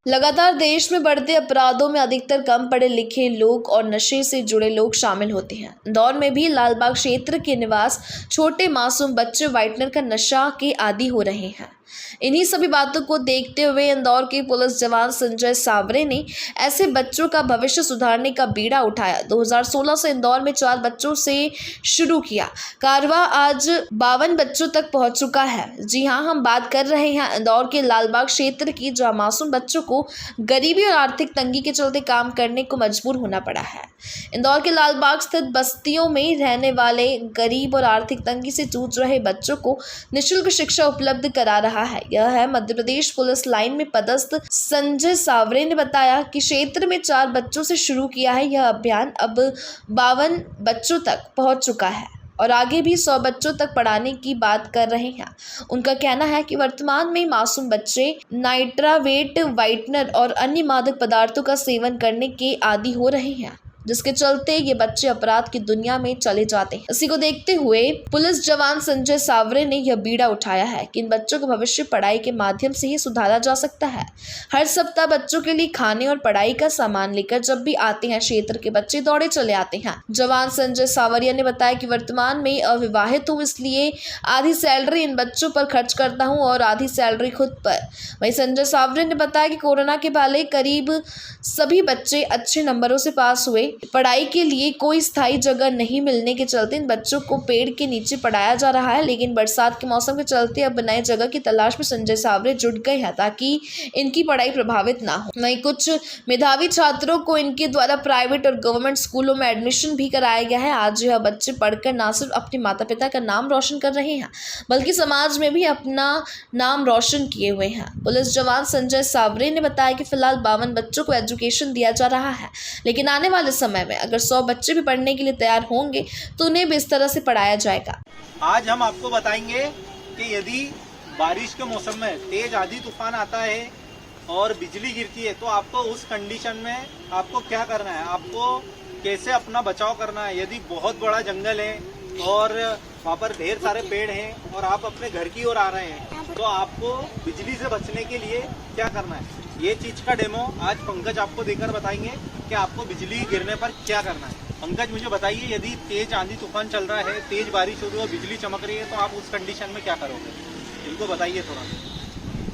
लगातार देश में बढ़ते अपराधों में अधिकतर कम पढ़े लिखे लोग और नशे से जुड़े लोग शामिल होते हैं। इंदौर में भी लालबाग क्षेत्र के निवास छोटे मासूम बच्चे व्हाइटनर का नशा के आदी हो रहे हैं। इन्हीं सभी बातों को देखते हुए इंदौर के पुलिस जवान संजय सावरे ने ऐसे बच्चों का भविष्य सुधारने का बीड़ा उठाया। 2016 से इंदौर में 4 बच्चों से शुरू किया कारवां आज 52 बच्चों तक पहुंच चुका है। जी हां, हम बात कर रहे हैं इंदौर के लालबाग क्षेत्र की, जहां मासूम बच्चों को गरीबी और आर्थिक तंगी के चलते काम करने को मजबूर होना पड़ा है। इंदौर के लालबाग स्थित बस्तियों में रहने वाले गरीब और आर्थिक तंगी से जूझ रहे बच्चों को निःशुल्क शिक्षा उपलब्ध करा रहा है। यह है मध्य प्रदेश पुलिस लाइन में पदस्थ संजय सावरे ने बताया कि क्षेत्र में 4 बच्चों से शुरू किया है यह अभियान अब 52 बच्चों तक पहुंच चुका है और आगे भी 100 बच्चों तक पढ़ाने की बात कर रहे हैं। उनका कहना है कि वर्तमान में मासूम बच्चे नाइट्रावेट, व्हाइटनर और अन्य मादक पदार्थों का सेवन करने के आदी हो रहे हैं, जिसके चलते ये बच्चे अपराध की दुनिया में चले जाते हैं। इसी को देखते हुए पुलिस जवान संजय सावरे ने यह बीड़ा उठाया है कि इन बच्चों का भविष्य पढ़ाई के माध्यम से ही सुधारा जा सकता है। हर सप्ताह बच्चों के लिए खाने और पढ़ाई का सामान लेकर जब भी आते हैं, क्षेत्र के बच्चे दौड़े चले आते हैं। जवान संजय सावरिया ने बताया कि वर्तमान में अविवाहित हूँ, इसलिए आधी सैलरी इन बच्चों पर खर्च करता हूँ और आधी सैलरी खुद पर। वहीं संजय सावरे ने बताया कि कोरोना के पहले करीब सभी बच्चे अच्छे नंबरों से पास हुए। पढ़ाई के लिए कोई स्थायी जगह नहीं मिलने के चलते इन बच्चों को पेड़ के नीचे पढ़ाया जा रहा है, लेकिन बरसात के मौसम के चलते अब नए जगह की तलाश में संजय सावरे जुट गए हैं ताकि इनकी पढ़ाई प्रभावित ना हो। वहीं कुछ मेधावी छात्रों को इनके द्वारा प्राइवेट और गवर्नमेंट स्कूलों में एडमिशन भी कराया गया है। आज यह बच्चे पढ़कर न सिर्फ अपने माता पिता का नाम रोशन कर रहे हैं, बल्कि समाज में भी अपना नाम रोशन किए हुए हैं। पुलिस जवान संजय सावरे ने बताया कि फिलहाल 52 बच्चों को एजुकेशन दिया जा रहा है, लेकिन आने वाले समय में अगर 100 बच्चे भी पढ़ने के लिए तैयार होंगे तो उन्हें भी इस तरह से पढ़ाया जाएगा। आज हम आपको बताएंगे कि यदि बारिश के मौसम में तेज आंधी तूफान आता है और बिजली गिरती है तो आपको उस कंडीशन में आपको क्या करना है, आपको कैसे अपना बचाव करना है। यदि बहुत बड़ा जंगल है और वहाँ पर ढेर सारे पेड़ हैं और आप अपने घर की ओर आ रहे हैं तो आपको बिजली से बचने के लिए क्या करना है, ये चीज का डेमो आज पंकज आपको देकर बताएंगे कि आपको बिजली गिरने पर क्या करना है। पंकज, मुझे बताइए, यदि तेज आंधी तूफान चल रहा है, तेज बारिश हो रही है और बिजली चमक रही है तो आप उस कंडीशन में क्या करोगे, इनको बताइए थोड़ा।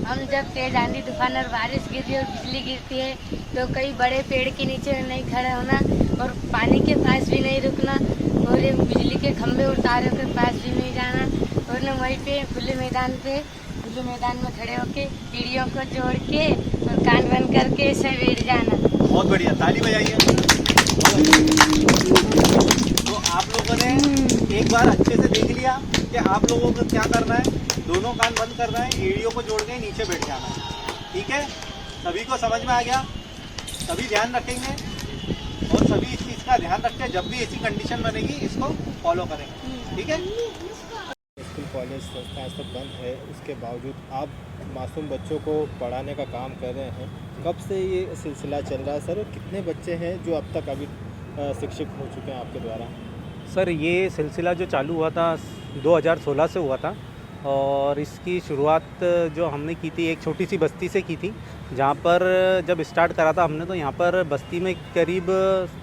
हम जब तेज आंधी तूफान और बारिश गिरती है और बिजली गिरती है तो कई बड़े पेड़ के नीचे नहीं खड़े होना और पानी के पास भी नहीं रुकना और बिजली के खंभे और तारों के पास भी नहीं जाना और न वहीं पे खुले मैदान में खड़े होके सीढ़ियों को जोड़ के और कान बंद करके ऐसे बैठ जाना। बहुत बढ़िया, ताली बजाइए। तो आप लोगों ने एक बार अच्छे से देख लिया कि आप लोगों को क्या करना है, दोनों कान बंद करना है, एड़ियों को जोड़ के नीचे बैठ जाना है। ठीक है, सभी को समझ में आ गया? सभी ध्यान रखेंगे और सभी इस चीज़ का ध्यान रखें, जब भी ऐसी कंडीशन बनेगी इसको फॉलो करेंगे। ठीक है। स्कूल कॉलेज संस्था आज तक बंद है, उसके बावजूद आप मासूम बच्चों को पढ़ाने का काम कर रहे हैं। कब से ये सिलसिला चल रहा है सर, और कितने बच्चे हैं जो अब तक अभी शिक्षित हो चुके हैं आपके द्वारा? सर, ये सिलसिला जो चालू हुआ था 2016 से हुआ था और इसकी शुरुआत जो हमने की थी एक छोटी सी बस्ती से की थी, जहाँ पर जब स्टार्ट करा था हमने तो यहाँ पर बस्ती में करीब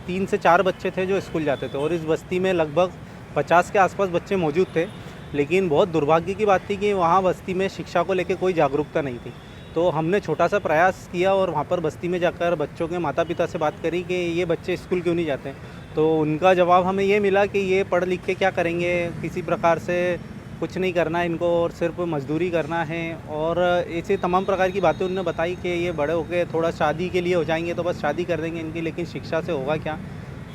3 से 4 बच्चे थे जो स्कूल जाते थे और इस बस्ती में लगभग 50 के आसपास बच्चे मौजूद थे। लेकिन बहुत दुर्भाग्य की बात थी कि वहाँ बस्ती में शिक्षा को लेकर कोई जागरूकता नहीं थी। तो हमने छोटा सा प्रयास किया और वहाँ पर बस्ती में जाकर बच्चों के माता पिता से बात करी कि ये बच्चे स्कूल क्यों नहीं जाते। तो उनका जवाब हमें ये मिला कि ये पढ़ लिख के क्या करेंगे, किसी प्रकार से कुछ नहीं करना है इनको और सिर्फ मजदूरी करना है और ऐसे तमाम प्रकार की बातें उन्होंने बताई कि ये बड़े होकर थोड़ा शादी के लिए हो जाएंगे तो बस शादी कर देंगे इनकी, लेकिन शिक्षा से होगा क्या।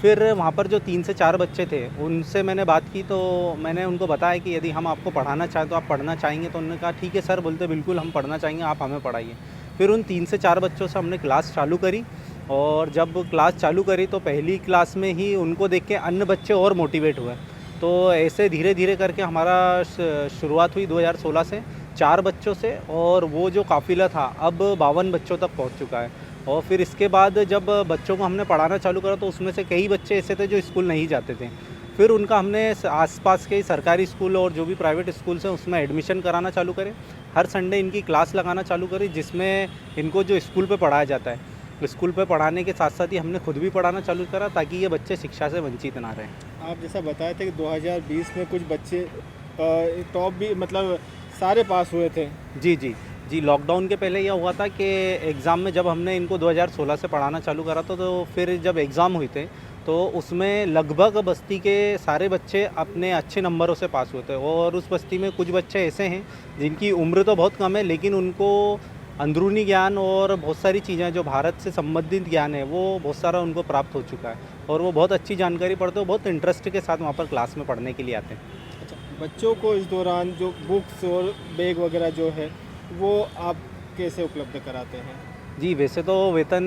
फिर वहाँ पर जो 3 से 4 बच्चे थे उनसे मैंने बात की तो मैंने उनको बताया कि यदि हम आपको पढ़ाना चाहें तो आप पढ़ना चाहेंगे। तो उन्होंने कहा ठीक है सर, बोलते बिल्कुल हम पढ़ना चाहेंगे, आप हमें पढ़ाइए। फिर उन 3 से 4 बच्चों से हमने क्लास चालू करी और जब क्लास चालू करी तो पहली क्लास में ही उनको देख के अन्य बच्चे और मोटिवेट हुए। तो ऐसे धीरे धीरे करके हमारा शुरुआत हुई 2016 से 4 बच्चों से और वो जो काफ़िला था अब 52 बच्चों तक पहुँच चुका है। और फिर इसके बाद जब बच्चों को हमने पढ़ाना चालू करा तो उसमें से कई बच्चे ऐसे थे जो स्कूल नहीं जाते थे। फिर उनका हमने आसपास के सरकारी स्कूल और जो भी प्राइवेट स्कूल्स हैं उसमें एडमिशन कराना चालू करें। हर संडे इनकी क्लास लगाना चालू करी जिसमें इनको जो स्कूल पे पढ़ाया जाता है, स्कूल पे पढ़ाने के साथ साथ ही हमने खुद भी पढ़ाना चालू करा ताकि ये बच्चे शिक्षा से वंचित ना रहें। आप जैसा बताए थे कि 2020 में कुछ बच्चे टॉप भी मतलब सारे पास हुए थे। जी, लॉकडाउन के पहले यह हुआ था कि एग्ज़ाम में जब हमने इनको 2016 से पढ़ाना चालू करा था तो फिर जब एग्ज़ाम हुए थे तो उसमें लगभग बस्ती के सारे बच्चे अपने अच्छे नंबरों से पास हुए थे। और उस बस्ती में कुछ बच्चे ऐसे हैं जिनकी उम्र तो बहुत कम है लेकिन उनको अंदरूनी ज्ञान और बहुत सारी चीज़ें जो भारत से संबंधित ज्ञान है वो बहुत सारा उनको प्राप्त हो चुका है और वो बहुत अच्छी जानकारी पढ़ते हो, बहुत इंटरेस्ट के साथ वहाँ पर क्लास में पढ़ने के लिए आते हैं। अच्छा, बच्चों को इस दौरान जो बुक्स और बैग वगैरह जो है वो आप कैसे उपलब्ध कराते हैं? जी, वैसे तो वेतन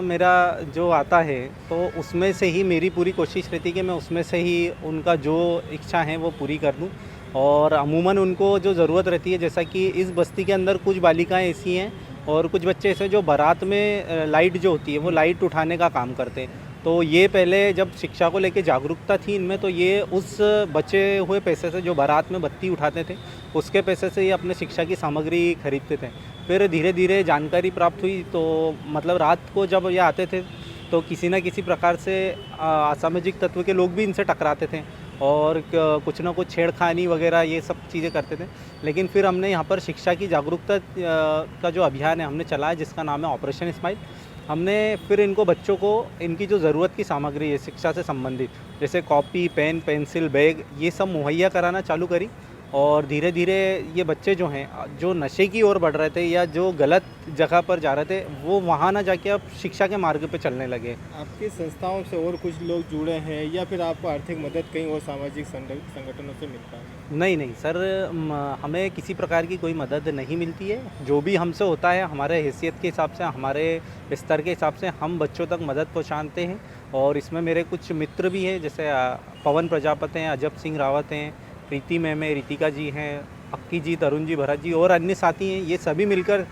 मेरा जो आता है तो उसमें से ही मेरी पूरी कोशिश रहती है कि मैं उसमें से ही उनका जो इच्छा है वो पूरी कर दूं। और अमूमन उनको जो ज़रूरत रहती है, जैसा कि इस बस्ती के अंदर कुछ बालिकाएं ऐसी हैं और कुछ बच्चे ऐसे जो बारात में लाइट जो होती है वो लाइट उठाने का काम करते हैं। तो ये पहले जब शिक्षा को लेके जागरूकता थी इनमें तो ये उस बचे हुए पैसे से जो बारात में बत्ती उठाते थे उसके पैसे से ये अपने शिक्षा की सामग्री खरीदते थे। फिर धीरे धीरे जानकारी प्राप्त हुई तो मतलब रात को जब ये आते थे तो किसी न किसी प्रकार से असामाजिक तत्व के लोग भी इनसे टकराते थे और कुछ ना कुछ छेड़खानी वगैरह ये सब चीज़ें करते थे। लेकिन फिर हमने यहाँ पर शिक्षा की जागरूकता का जो अभियान है हमने चलाया जिसका नाम है ऑपरेशन स्माइल। हमने फिर इनको बच्चों को इनकी जो ज़रूरत की सामग्री है शिक्षा से संबंधित जैसे कॉपी, पेन, पेंसिल, बैग ये सब मुहैया कराना चालू करी। और धीरे धीरे ये बच्चे जो हैं जो नशे की ओर बढ़ रहे थे या जो गलत जगह पर जा रहे थे वो वहाँ ना जाके अब शिक्षा के मार्ग पे चलने लगे। आपकी संस्थाओं से और कुछ लोग जुड़े हैं या फिर आपको आर्थिक मदद कहीं और सामाजिक संगठनों से मिलता है? नहीं सर, हमें किसी प्रकार की कोई मदद नहीं मिलती है। जो भी हमसे होता है हमारे हैसियत के हिसाब से, हमारे स्तर के हिसाब से हम बच्चों तक मदद पहुंचाते हैं। और इसमें मेरे कुछ मित्र भी हैं जैसे पवन प्रजापति हैं, अजब सिंह रावत हैं, प्रीति मैम है, रितिका जी हैं, अक्की जी, तरुण जी, भरत जी और अन्य साथी हैं। ये सभी मिलकर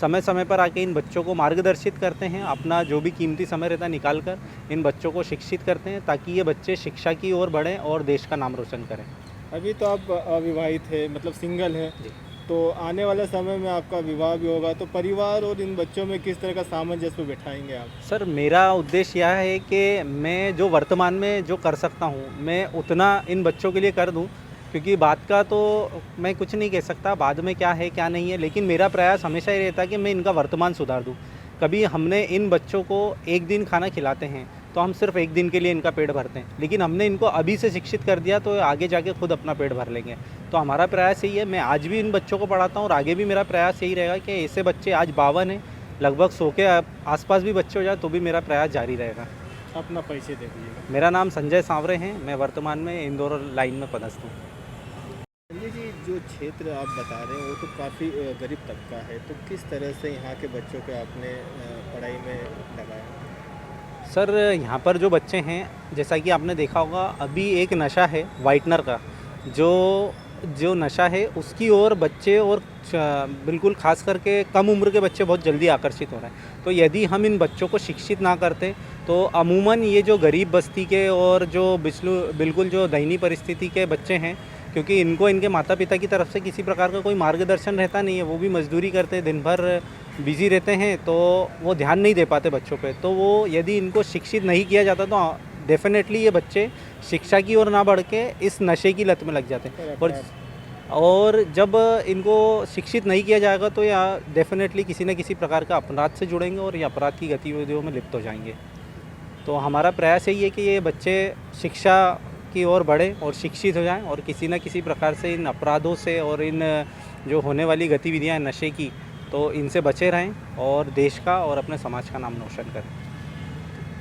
समय समय पर आके इन बच्चों को मार्गदर्शित करते हैं, अपना जो भी कीमती समय रहता है निकाल कर इन बच्चों को शिक्षित करते हैं ताकि ये बच्चे शिक्षा की ओर बढ़ें और देश का नाम रोशन करें। अभी तो आप अविवाहित है मतलब सिंगल हैं, जी। तो आने वाले समय में आपका विवाह भी होगा तो परिवार और इन बच्चों में किस तरह का सामंजस्य बिठाएंगे आप? सर, मेरा उद्देश्य यह है कि मैं जो वर्तमान में जो कर सकता हूँ मैं उतना इन बच्चों के लिए कर दूँ, क्योंकि बात का तो मैं कुछ नहीं कह सकता बाद में क्या है क्या नहीं है, लेकिन मेरा प्रयास हमेशा ये रहता है कि मैं इनका वर्तमान सुधार दूँ। कभी हमने इन बच्चों को एक दिन खाना खिलाते हैं तो हम सिर्फ एक दिन के लिए इनका पेट भरते हैं, लेकिन हमने इनको अभी से शिक्षित कर दिया तो आगे जाके खुद अपना पेट भर लेंगे। तो हमारा प्रयास यही है, मैं आज भी इन बच्चों को पढ़ाता हूँ और आगे भी मेरा प्रयास यही रहेगा कि ऐसे बच्चे आज 52 हैं, लगभग 100 के आसपास भी बच्चे हो जाए तो भी मेरा प्रयास जारी रहेगा। अपना परिचय दे दीजिएगा। मेरा नाम संजय सांवरे हैं, मैं वर्तमान में इंदौर लाइन में पदस्थ हूँ। संजय जी, जो क्षेत्र आप बता रहे हैं वो तो काफ़ी गरीब तबका है, तो किस तरह से यहाँ के बच्चों को आपने पढ़ाई में लगाया? सर, यहाँ पर जो बच्चे हैं जैसा कि आपने देखा होगा अभी एक नशा है वाइटनर का, जो नशा है उसकी ओर बच्चे और बिल्कुल खास करके कम उम्र के बच्चे बहुत जल्दी आकर्षित हो रहे हैं। तो यदि हम इन बच्चों को शिक्षित ना करते तो अमूमन ये जो गरीब बस्ती के और जो बिल्कुल जो दयनीय परिस्थिति के बच्चे हैं, क्योंकि इनको इनके माता पिता की तरफ से किसी प्रकार का कोई मार्गदर्शन रहता नहीं है, वो भी मजदूरी करते हैं, दिन भर बिजी रहते हैं, तो वो ध्यान नहीं दे पाते बच्चों पे। तो वो यदि इनको शिक्षित नहीं किया जाता तो डेफिनेटली ये बच्चे शिक्षा की ओर ना बढ़ के इस नशे की लत में लग जाते हैं। और जब इनको शिक्षित नहीं किया जाएगा तो या डेफिनेटली किसी न किसी प्रकार का अपराध से जुड़ेंगे और ये अपराध की गतिविधियों में लिप्त हो जाएंगे। तो हमारा प्रयास यही है कि ये बच्चे शिक्षा की ओर बढ़ें और शिक्षित हो जाएं और किसी न किसी प्रकार से इन अपराधों से और इन जो होने वाली गतिविधियां नशे की तो इनसे बचे रहें और देश का और अपने समाज का नाम रोशन करें।